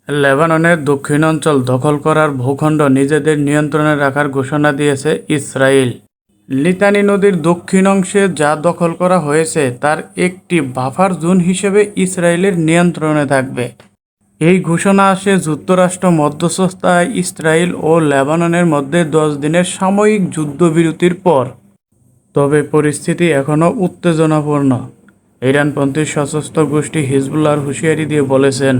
লেবাননের দক্ষিণাঞ্চল দখল করার ভূখণ্ড নিজেদের নিয়ন্ত্রণে রাখার ঘোষণা দিয়েছে ইসরায়েল। লিতানি নদীর দক্ষিণ অংশে যা দখল করা হয়েছে তার একটি বাফার জোন হিসেবে ইসরায়েলের নিয়ন্ত্রণে থাকবে। এই ঘোষণা আসে যুক্তরাষ্ট্র মধ্যস্থতায় ইসরায়েল ও লেবাননের মধ্যে 10 দিনের সাময়িক যুদ্ধবিরতির পর। তবে পরিস্থিতি এখনও উত্তেজনাপূর্ণ। ইরানপন্থী সশস্ত্র গোষ্ঠী হিজবুল্লাহর হুঁশিয়ারি দিয়ে বলেছেন,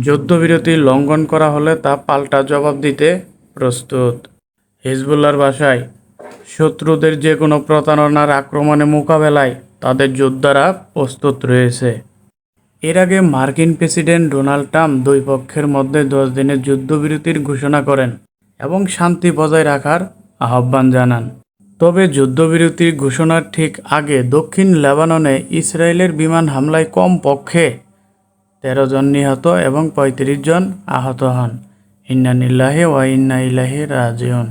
যুদ্ধবিরতি লঙ্ঘন করা হলে তা পাল্টা জবাব দিতে প্রস্তুত। হিজবুল্লাহর ভাষায়, শত্রুদের যে কোনো প্রতারণার আক্রমণে মোকাবেলায় তাদের যোদ্ধারা প্রস্তুত রয়েছে। এর আগে মার্কিন প্রেসিডেন্ট ডোনাল্ড ট্রাম্প দুই পক্ষের মধ্যে 10 দিনের যুদ্ধবিরতির ঘোষণা করেন এবং শান্তি বজায় রাখার আহ্বান জানান। তবে যুদ্ধবিরতির ঘোষণার ঠিক আগে দক্ষিণ লেবাননে ইসরায়েলের বিমান হামলায় কমপক্ষে 13 জন নিহত এবং 35 জন আহত হন। ইন্না লিল্লাহি ওয়া ইন্না ইলাইহি রাজিউন।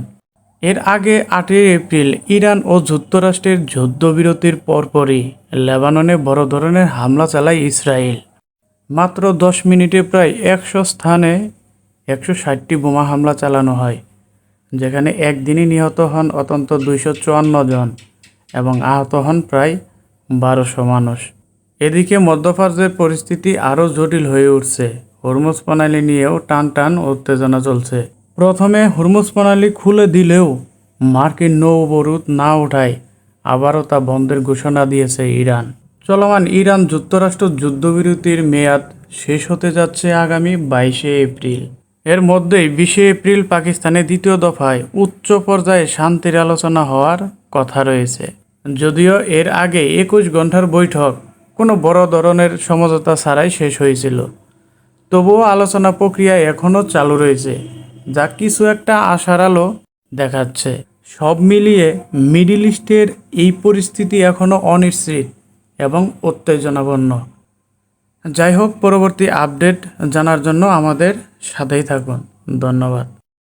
এর আগে 8 এপ্রিল ইরান ও যুক্তরাষ্ট্রের যুদ্ধবিরতির পরপরই লেবাননে বড় ধরনের হামলা চালায় ইসরায়েল। মাত্র 10 মিনিটে প্রায় 100 স্থানে 160টি বোমা হামলা চালানো হয়, যেখানে একদিনই নিহত হন অন্তত 254 জন এবং আহত হন প্রায় 1200 মানুষ। এদিকে মধ্যপ্রাচ্যের পরিস্থিতি আরও জটিল হয়ে উঠছে। হরমুজ প্রণালী নিয়েও টান উত্তেজনা চলছে। প্রথমে হরমুজ প্রণালী খুলে দিলেও মার্কিন নৌ অবরোধ না ওঠায় আবারও তা বন্ধের ঘোষণা দিয়েছে ইরান। চলমান ইরান যুক্তরাষ্ট্র যুদ্ধবিরতির মেয়াদ শেষ হতে যাচ্ছে আগামী 22 এপ্রিল। এর মধ্যেই 20 এপ্রিল পাকিস্তানে দ্বিতীয় দফায় উচ্চ পর্যায়ে শান্তির আলোচনা হওয়ার কথা রয়েছে। যদিও এর আগে 21 ঘন্টার বৈঠক কোনো বড় ধরনের সমঝোতা ছাড়াই শেষ হয়েছিল, তবুও আলোচনা প্রক্রিয়া এখনও চালু রয়েছে, যা কিছু একটা আশার আলো দেখাচ্ছে। সব মিলিয়ে মিডল ইস্টের এই পরিস্থিতি এখনও অনিশ্চিত এবং উত্তেজনাপূর্ণ। যাই হোক, পরবর্তী আপডেট জানার জন্য আমাদের সাথেই থাকুন। ধন্যবাদ।